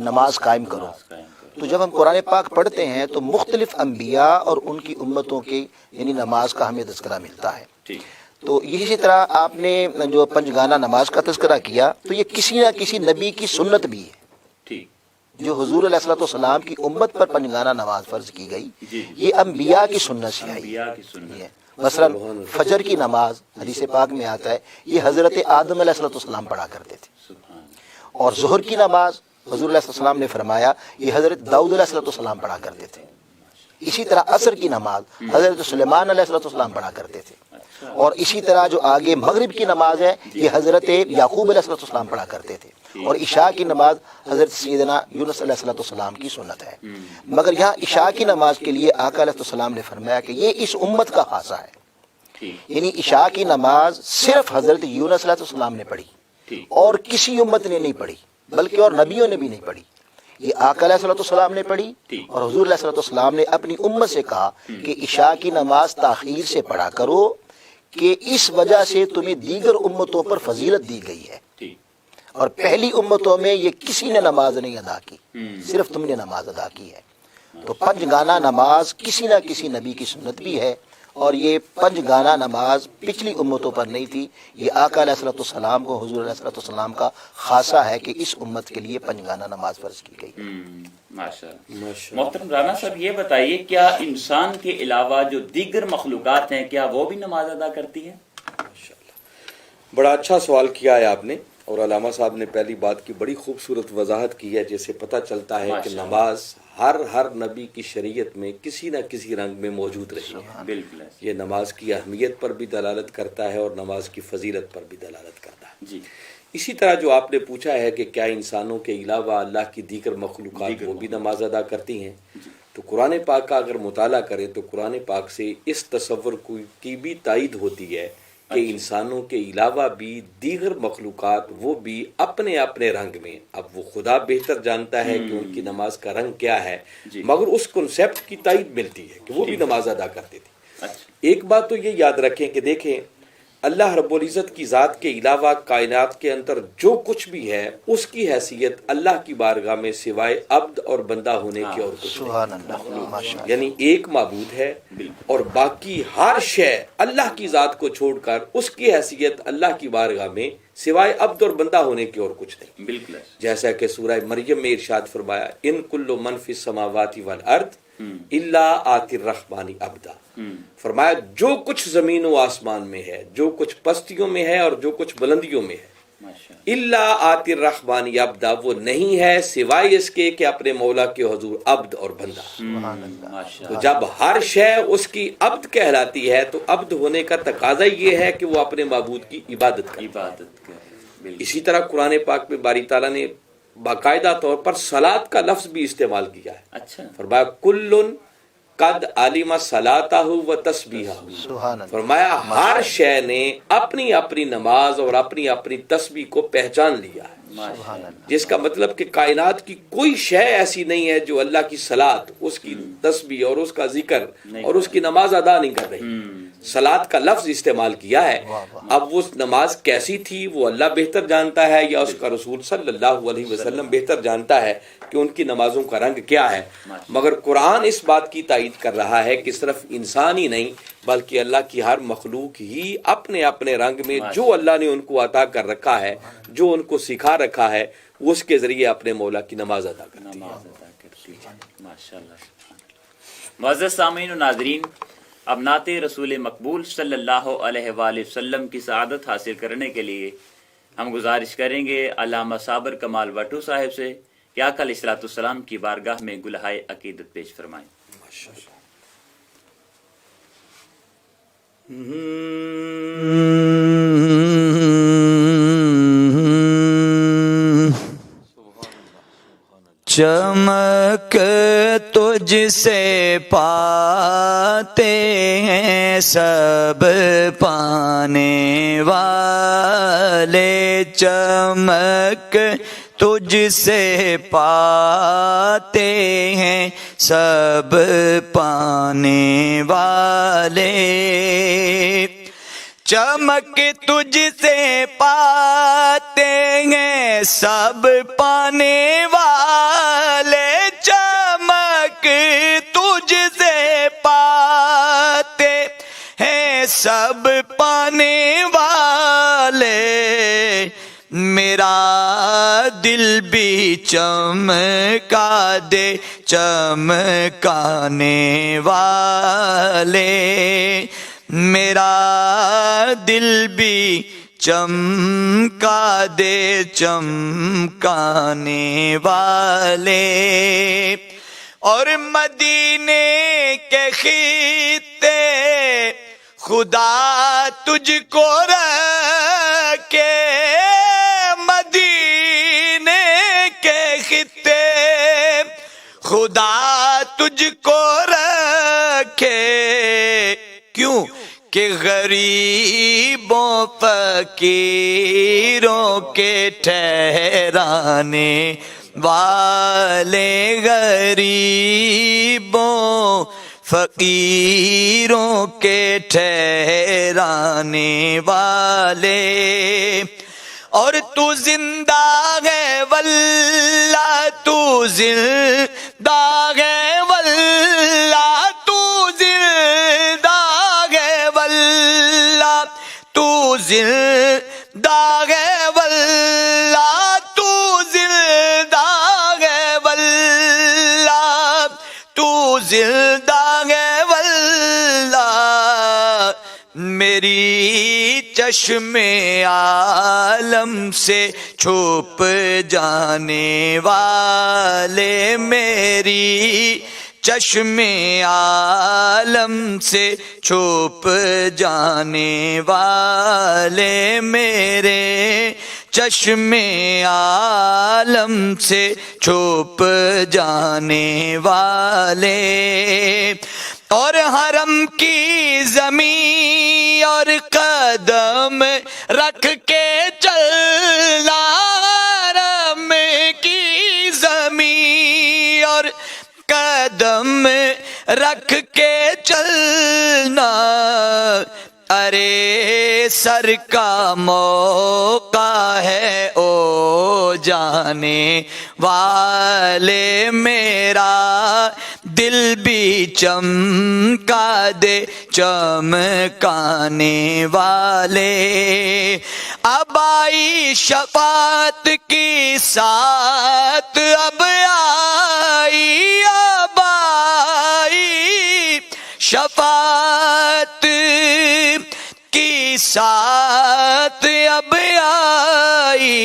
نماز قائم کرو. تو جب ہم قرآن پاک پڑھتے ہیں تو مختلف انبیاء اور ان کی امتوں کے یعنی نماز کا ہمیں تذکرہ ملتا ہے. تو اسی طرح آپ نے جو پنجگانہ نماز کا تذکرہ کیا تو یہ کسی نہ کسی نبی کی سنت بھی ہے. جو حضور علیہ الصلوۃ والسلام کی امت پر پنجگانہ نماز فرض کی گئی یہ انبیاء کی سنت سے آئی ہے. مثلا فجر کی نماز حدیث پاک میں آتا ہے یہ حضرت آدم علیہ الصلوۃ والسلام پڑھا کرتے تھے. اور ظہر کی نماز حضور علیہ السلام نے فرمایا یہ حضرت داؤد علیہ السلام پڑھا کرتے تھے. اسی طرح عصر کی نماز حضرت سلیمان علیہ السلام پڑھا کرتے تھے. اور اسی طرح جو آگے مغرب کی نماز ہے یہ حضرت یعقوب علیہ السلام پڑھا کرتے تھے. اور عشاء کی نماز حضرت سیدنا یونس علیہ السلام کی سنت ہے. مگر یہاں عشاء کی نماز کے لیے آقا علیہ السلام نے فرمایا کہ یہ اس امت کا خاصہ ہے. یعنی عشاء کی نماز صرف حضرت یونس علیہ السلام نے پڑھی اور کسی امت نے نہیں پڑھی بلکہ اور نبیوں نے بھی نہیں پڑھی. یہ آقا علیہ السلام نے پڑھی اور حضور علیہ السلام نے اپنی امت سے کہا کہ عشاء کی نماز تاخیر سے پڑھا کرو کہ اس وجہ سے تمہیں دیگر امتوں پر فضیلت دی گئی ہے. اور پہلی امتوں میں یہ کسی نے نماز نہیں ادا کی صرف تم نے نماز ادا کی ہے. تو پنج گانا نماز کسی نہ کسی نبی کی سنت بھی ہے. اور یہ پنج گانا نماز پچھلی امتوں پر نہیں تھی. یہ آقا علیہ السلام کو حضور علیہ السلام کا خاصہ ہے کہ اس امت کے لیے پنج گانا نماز فرض کی گئی. ماشاءاللہ. محترم رانا صاحب یہ بتائیے کیا انسان کے علاوہ جو دیگر مخلوقات ہیں کیا وہ بھی نماز ادا کرتی ہیں؟ بڑا اچھا سوال کیا ہے آپ نے. اور علامہ صاحب نے پہلی بات کی بڑی خوبصورت وضاحت کی ہے جیسے پتہ چلتا ہے کہ نماز ہر نبی کی شریعت میں کسی نہ کسی رنگ میں موجود رہی ہے. بالکل یہ نماز کی اہمیت پر بھی دلالت کرتا ہے اور نماز کی فضیلت پر بھی دلالت کرتا ہے. جی. اسی طرح جو آپ نے پوچھا ہے کہ کیا انسانوں کے علاوہ اللہ کی دیگر مخلوقات وہ بھی نماز ادا کرتی ہیں تو قرآن پاک کا اگر مطالعہ کریں تو قرآن پاک سے اس تصور کی بھی تائید ہوتی ہے کہ انسانوں کے علاوہ بھی دیگر مخلوقات وہ بھی اپنے اپنے رنگ میں. اب وہ خدا بہتر جانتا ہے کہ ان کی نماز کا رنگ کیا ہے مگر اس کنسیپٹ کی تائید ملتی ہے کہ وہ بھی نماز ادا کرتے تھے. ایک بات تو یہ یاد رکھیں کہ دیکھیں اللہ رب العزت کی ذات کے علاوہ کائنات کے اندر جو کچھ بھی ہے اس کی حیثیت اللہ کی بارگاہ میں سوائے عبد اور بندہ ہونے کی اور کچھ نہیں. یعنی ایک معبود ہے اور باقی ہر شے اللہ کی ذات کو چھوڑ کر اس کی حیثیت اللہ کی بارگاہ میں سوائے عبد اور بندہ ہونے کی اور کچھ نہیں. بالکل جیسا کہ سورہ مریم میں ارشاد فرمایا ان کل من فی السماوات والارض الا آتی الرحمن عبدا. فرمایا جو کچھ زمین و آسمان میں ہے جو کچھ پستیوں میں ہے اور جو کچھ بلندیوں میں ہے الا آتی الرحمن عبدا وہ نہیں ہے سوائے اس کے کہ اپنے مولا کے حضور عبد اور بندہ. تو جب ہر شے اس کی عبد کہلاتی ہے تو عبد ہونے کا تقاضا یہ ہے کہ وہ اپنے معبود کی عبادت کرے. اسی طرح قرآن پاک میں باری تعالیٰ نے باقاعدہ طور پر صلاۃ کا لفظ بھی استعمال کیا ہے. فرمایا کلن قد علم صلاتہ و تسبیحہ. فرمایا ہر شے نے اپنی اپنی نماز اور اپنی اپنی تسبیح کو پہچان لیا ہے. جس کا مطلب کہ کائنات کی کوئی شے ایسی نہیں ہے جو اللہ کی صلاۃ اس کی تسبیح اور اس کا ذکر اور اس کی نماز ادا نہیں کر رہی. صلاۃ کا لفظ استعمال کیا ہے. اب وہ نماز کیسی تھی وہ اللہ بہتر جانتا ہے یا اس کا رسول صلی اللہ علیہ وسلم بہتر جانتا ہے کہ ان کی نمازوں کا رنگ کیا ہے. مگر قرآن اس بات کی تائید کر رہا ہے کہ صرف انسان ہی نہیں بلکہ اللہ کی ہر مخلوق ہی اپنے اپنے رنگ میں جو اللہ نے ان کو عطا کر رکھا ہے جو ان کو سکھا رکھا ہے اس کے ذریعے اپنے مولا کی نماز ادا کرتی ہے. معزز سامعین و ناظرین اب نعت رسول مقبول صلی اللہ علیہ وآلہ وسلم کی سعادت حاصل کرنے کے لیے ہم گزارش کریں گے علامہ صابر کمال وٹو صاحب سے کہ آقا علیہ السلام کی بارگاہ میں گلہائے عقیدت پیش فرمائیں. چمک تجھ سے پاتے ہیں سب پانے والے چمک تجھ سے پاتے ہیں سب پانے والے چمک تجھ سے پاتے ہیں سب پانے والے میرا دل بھی چمکا دے چمکانے والے، میرا دل بھی چمکا دے چمکانے والے، اور مدینے کے خطے خدا تجھ کو رکھے، مدینے کے خطے خدا تجھ کو رکھے، کیوں کہ غریبوں فقیروں کے ٹھہرانے والے، غریبوں فقیروں کے ٹھہرانے والے، اور تو زندہ ہے واللہ تو زندہ ہے واللہ تو زندہ ہے واللہ تو زندہ ہے واللہ تو زندہ ہے واللہ تو زندہ ہے واللہ، میری چشم عالم سے چھپ جانے والے، میری چشم عالم سے چھپ جانے والے، میرے چشم عالم سے چھپ جانے والے، اور حرم کی زمین اور قدم رکھ کے چلنا، حرم کی زمین اور قدم رکھ کے چلنا، ارے سر کا موقع ہے او جانے والے، میرا دل بھی چمکا دے چمکانے والے، اب آئی شفاعت کی ساتھ، اب آئی اب آئی شفاعت کی ساتھ، اب آئی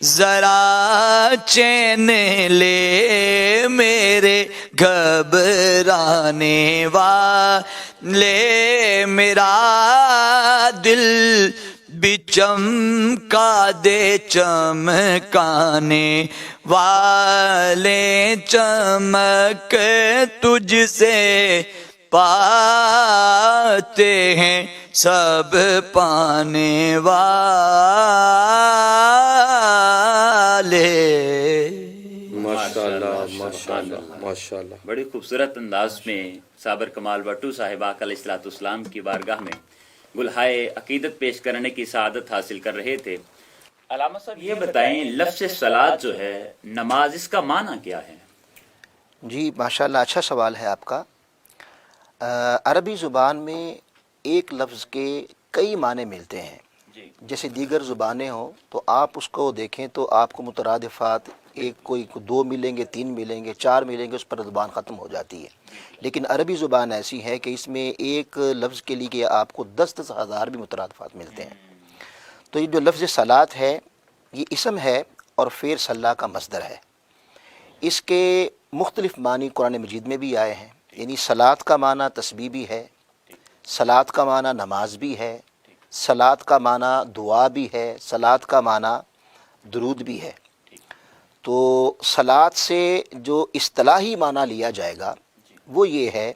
ذرا چین لے میرے گھبرانے والے، میرا دل بھی چمکا دے چمکانے والے، چمک تجھ سے پاتے ہیں سب پانے والے۔ ماشاءاللہ ماشاءاللہ ماشاءاللہ، بڑی خوبصورت انداز میں صابر کمال بٹو صاحب آقا علیہ الصلوۃ والسلام کی بارگاہ میں گلہائے عقیدت پیش کرنے کی سعادت حاصل کر رہے تھے۔ علامہ صاحب یہ بتائیں، لفظ صلاۃ جو ہے نماز، اس کا معنی کیا ہے؟ جی ماشاءاللہ، اچھا سوال ہے آپ کا۔ عربی زبان میں ایک لفظ کے کئی معنی ملتے ہیں، جیسے دیگر زبانیں ہوں تو آپ اس کو دیکھیں تو آپ کو مترادفات ایک کوئی دو ملیں گے، تین ملیں گے، چار ملیں گے، اس پر زبان ختم ہو جاتی ہے۔ لیکن عربی زبان ایسی ہے کہ اس میں ایک لفظ کے لیے آپ کو 10 ہزار بھی مترادفات ملتے ہیں۔ تو یہ جو لفظ صلاۃ ہے یہ اسم ہے اور فعل صلی کا مصدر ہے۔ اس کے مختلف معنی قرآن مجید میں بھی آئے ہیں، یعنی صلاۃ کا معنی تسبیح بھی ہے، صلاۃ کا معنی نماز بھی ہے، صلاۃ کا معنی دعا بھی ہے، صلاۃ کا معنی درود بھی ہے۔ تو صلاۃ سے جو اصطلاحی معنی لیا جائے گا وہ یہ ہے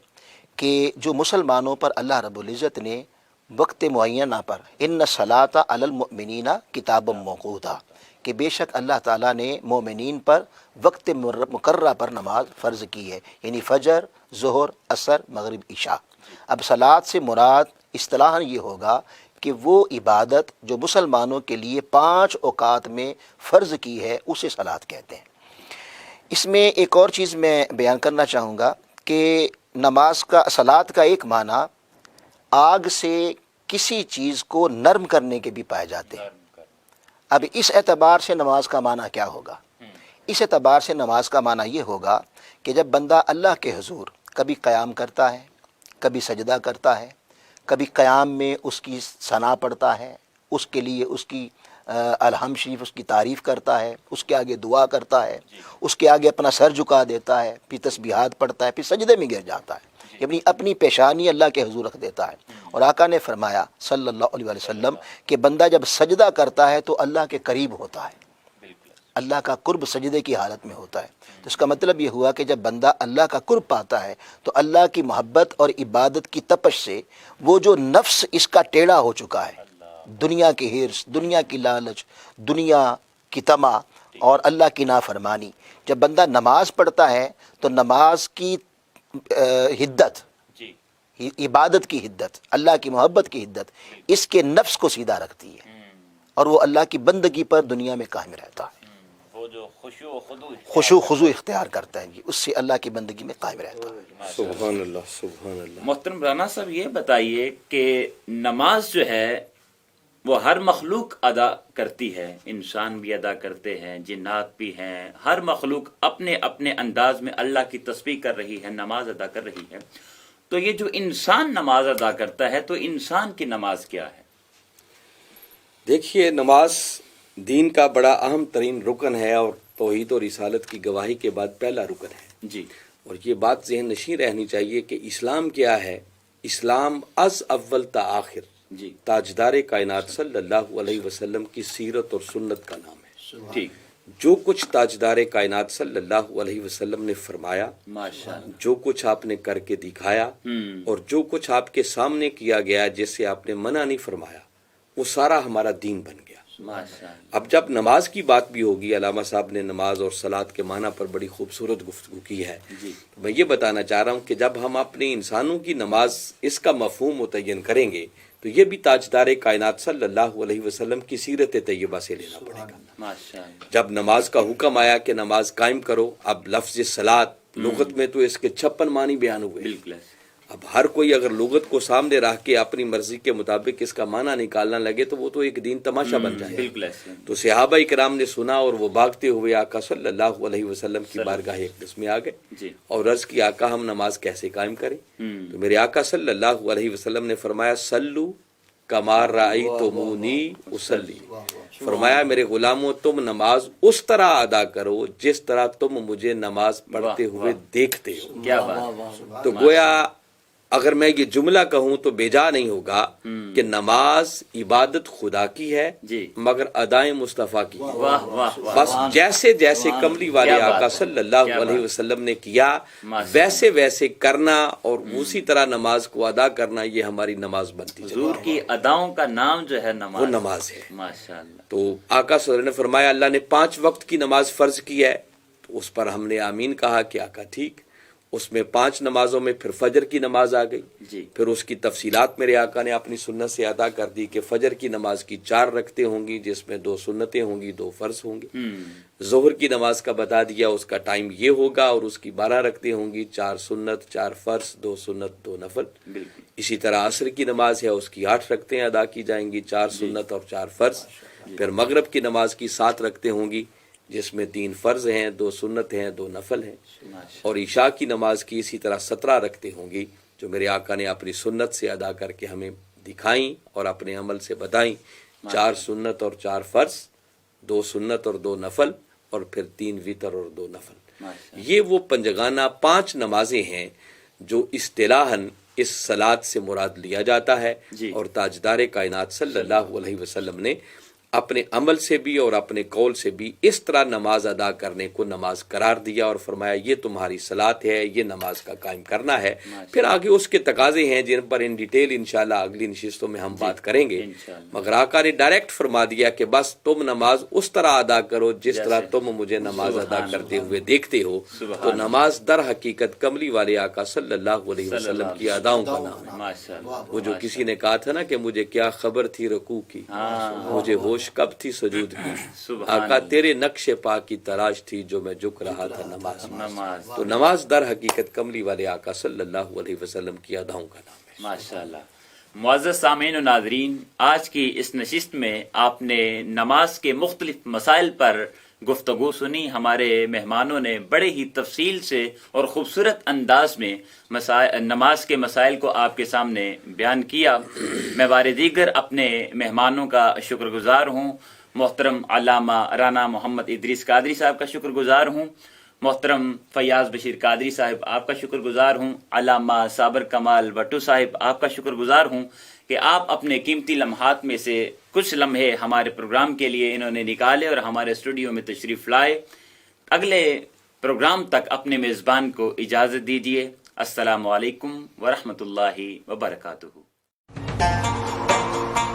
کہ جو مسلمانوں پر اللہ رب العزت نے وقت معینہ پر ان صلاۃ علی المؤمنین کتاب موقوتا، کہ بے شک اللہ تعالیٰ نے مومنین پر وقت مقررہ پر نماز فرض کی ہے، یعنی فجر، ظہر، عصر، مغرب، عشاء۔ اب صلاۃ سے مراد اصطلاحاً یہ ہوگا کہ وہ عبادت جو مسلمانوں کے لیے 5 اوقات میں فرض کی ہے اسے صلاۃ کہتے ہیں۔ اس میں ایک اور چیز میں بیان کرنا چاہوں گا کہ نماز کا صلاۃ کا ایک معنی آگ سے کسی چیز کو نرم کرنے کے بھی پائے جاتے ہیں۔ اب اس اعتبار سے نماز کا معنی کیا ہوگا؟ اس اعتبار سے نماز کا معنی یہ ہوگا کہ جب بندہ اللہ کے حضور کبھی قیام کرتا ہے، کبھی سجدہ کرتا ہے، کبھی قیام میں اس کی ثنا پڑھتا ہے، اس کے لیے اس کی الحمد شریف اس کی تعریف کرتا ہے، اس کے آگے دعا کرتا ہے، اس کے آگے اپنا سر جھکا دیتا ہے، پھر تسبیحات پڑھتا ہے، پھر سجدے میں گر جاتا ہے، اپنی پیشانی اللہ کے حضور رکھ دیتا ہے۔ اور آقا نے فرمایا صلی اللہ علیہ وسلم کہ بندہ جب سجدہ کرتا ہے تو اللہ کے قریب ہوتا ہے، اللہ کا قرب سجدے کی حالت میں ہوتا ہے۔ تو اس کا مطلب یہ ہوا کہ جب بندہ اللہ کا قرب پاتا ہے تو اللہ کی محبت اور عبادت کی تپش سے وہ جو نفس اس کا ٹیڑھا ہو چکا ہے، دنیا کی حرص، دنیا کی لالچ، دنیا کی طمع اور اللہ کی نافرمانی، جب بندہ نماز پڑھتا ہے تو نماز کی حدت، عبادت کی حدت، اللہ کی محبت کی حدت اس کے نفس کو سیدھا رکھتی ہے اور وہ اللہ کی بندگی پر دنیا میں قائم رہتا ہے، وہ جو خشوع خضوع اختیار کرتا ہے، اس سے اللہ کی بندگی میں قائم رہتا ہے۔ سبحان اللہ، سبحان اللہ۔ محترم رانا صاحب یہ بتائیے کہ نماز جو ہے وہ ہر مخلوق ادا کرتی ہے، انسان بھی ادا کرتے ہیں، جنات بھی ہیں، ہر مخلوق اپنے اپنے انداز میں اللہ کی تسبیح کر رہی ہے، نماز ادا کر رہی ہے۔ تو یہ جو انسان نماز ادا کرتا ہے تو انسان کی نماز کیا ہے؟ دیکھیے، نماز دین کا بڑا اہم ترین رکن ہے اور توحید اور رسالت کی گواہی کے بعد پہلا رکن ہے جی، اور یہ بات ذہن نشین رہنی چاہیے کہ اسلام کیا ہے۔ اسلام از اول تا آخر جی، تاجدار کائنات صلی اللہ علیہ وسلم کی سیرت اور سنت کا نام ہے۔ ٹھیک، جو کچھ تاجدار کائنات صلی اللہ علیہ وسلم نے فرمایا، ماشاءاللہ، جو کچھ آپ نے کر کے دکھایا اور جو کچھ آپ کے سامنے کیا گیا جس سے آپ نے منع نہیں فرمایا، وہ سارا ہمارا دین بن گیا۔ ماشاءاللہ، اب جب نماز کی بات بھی ہوگی، علامہ صاحب نے نماز اور صلاۃ کے معنی پر بڑی خوبصورت گفتگو کی ہے۔ جی، میں یہ بتانا چاہ رہا ہوں کہ جب ہم اپنے انسانوں کی نماز اس کا مفہوم متعین کریں گے تو یہ بھی تاجدار کائنات صلی اللہ علیہ وسلم کی سیرت طیبہ سے لینا پڑے گا۔ ماشاءاللہ، جب نماز کا حکم آیا کہ نماز قائم کرو، اب لفظ صلاۃ لغت میں تو اس کے 56 معنی بیان ہوئے۔ بالکل، اب ہر کوئی اگر لغت کو سامنے رکھ کے اپنی مرضی کے مطابق اس کا معنی نکالنا لگے تو وہ تو ایک دین تماشا بن جائے۔ بالکل، تو صحابہ کرام نے سنا اور وہ بھاگتے ہوئے آقا صلی اللہ علیہ وسلم کی بارگاہ اقدس میں آ گئے جی، اور عرض کی آقا ہم نماز کیسے قائم کریں؟ تو میرے آقا صلی اللہ علیہ وسلم نے فرمایا سلو کما رأیتمونی اصلی، فرمایا میرے غلاموں تم نماز اس طرح ادا کرو جس طرح تم مجھے نماز پڑھتے ہوئے دیکھتے ہو۔ کیا بات، تو گویا اگر میں یہ جملہ کہوں تو بیجا نہیں ہوگا کہ نماز عبادت خدا کی ہے جی، مگر ادائیں مصطفیٰ کی ہے۔ واہ واہ واہ، بس جیسے جیسے کملی والے کیا بات آقا ہے، صلی اللہ کیا علیہ بات، وسلم نے کیا ماشاءاللہ، ویسے ویسے کرنا اور اسی طرح نماز کو ادا کرنا، یہ ہماری نماز بنتی ہے۔ حضور کی اداؤں کا نام جو ہے نماز، وہ نماز ہے۔ ماشاءاللہ، تو آقا صلی اللہ علیہ وسلم نے فرمایا اللہ نے 5 وقت کی نماز فرض کی ہے، تو اس پر ہم نے آمین کہا کہ آقا ٹھیک۔ اس میں 5 نمازوں میں پھر فجر کی نماز آ گئی، جی، پھر اس کی تفصیلات میرے آقا نے اپنی سنت سے ادا کر دی کہ فجر کی نماز کی 4 رکعتیں ہوں گی جس میں 2 سنتیں ہوں گی، 2 فرض ہوں گی۔ ظہر کی نماز کا بتا دیا، اس کا ٹائم یہ ہوگا اور اس کی 12 رکعتیں ہوں گی، 4 سنت، 4 فرض، 2 سنت، 2 نفل۔ بالکل، اسی طرح عصر کی نماز ہے، اس کی 8 رکعتیں ادا کی جائیں گی، 4 سنت اور 4 فرض۔ پھر مغرب کی نماز کی 7 رکعتیں ہوں گی جس میں 3 فرض ہیں، 2 سنت ہیں، 2 نفل ہیں۔ اور عشاء کی نماز کی اسی طرح 17 رکعتیں ہوں گی جو میرے آقا نے اپنی سنت سے ادا کر کے ہمیں دکھائیں اور اپنے عمل سے بتائیں، 4 سنت اور 4 فرض، 2 سنت اور 2 نفل، اور پھر 3 وتر اور 2 نفل۔ یہ وہ پنجگانہ 5 نمازیں ہیں جو اصطلاحاً اس صلاۃ سے مراد لیا جاتا ہے، اور تاجدار کائنات صلی اللہ علیہ وسلم نے اپنے عمل سے بھی اور اپنے قول سے بھی اس طرح نماز ادا کرنے کو نماز قرار دیا اور فرمایا یہ تمہاری صلاۃ ہے، یہ نماز کا قائم کرنا ہے۔ پھر آگے اس کے تقاضے ہیں جن پر ان ڈیٹیل انشاءاللہ اگلی نشستوں میں ہم بات کریں گے، مگر آقا نے ڈائریکٹ فرما دیا کہ بس تم نماز اس طرح ادا کرو جس طرح تم مجھے نماز ادا کرتے ہوئے دیکھتے ہو۔ تو نماز در حقیقت کملی والے آقا صلی اللہ علیہ وسلم کی اداؤں کا نام ہے۔ ماشاءاللہ، وہ جو کسی نے کہا تھا نا کہ مجھے کیا خبر تھی رکوع کی، مجھے ہوش کب تھی سجود کی، آقا تیرے نقش پا کی تلاش تھی جو میں جھک رہا تھا نماز میں۔ تو نماز در حقیقت کملی والے آقا صلی اللہ علیہ وسلم کی اداؤں کا نام ہے۔ ماشاءاللہ۔ معزز سامعین و ناظرین، آج کی اس نشست میں آپ نے نماز کے مختلف مسائل پر گفتگو سنی. ہمارے مہمانوں نے بڑے ہی تفصیل سے اور خوبصورت انداز میں نماز کے مسائل کو آپ کے سامنے بیان کیا. میں بار دیگر اپنے مہمانوں کا شکر گزار ہوں. محترم علامہ رانا محمد ادریس قادری صاحب کا شکر گزار ہوں. محترم فیاض بشیر قادری صاحب آپ کا شکر گزار ہوں. علامہ صابر کمال بٹو صاحب آپ کا شکر گزار ہوں کہ آپ اپنے قیمتی لمحات میں سے کچھ لمحے ہمارے پروگرام کے لیے انہوں نے نکالے اور ہمارے اسٹوڈیو میں تشریف لائے. اگلے پروگرام تک اپنے میزبان کو اجازت دیجیے. السلام علیکم ورحمۃ اللہ وبرکاتہ.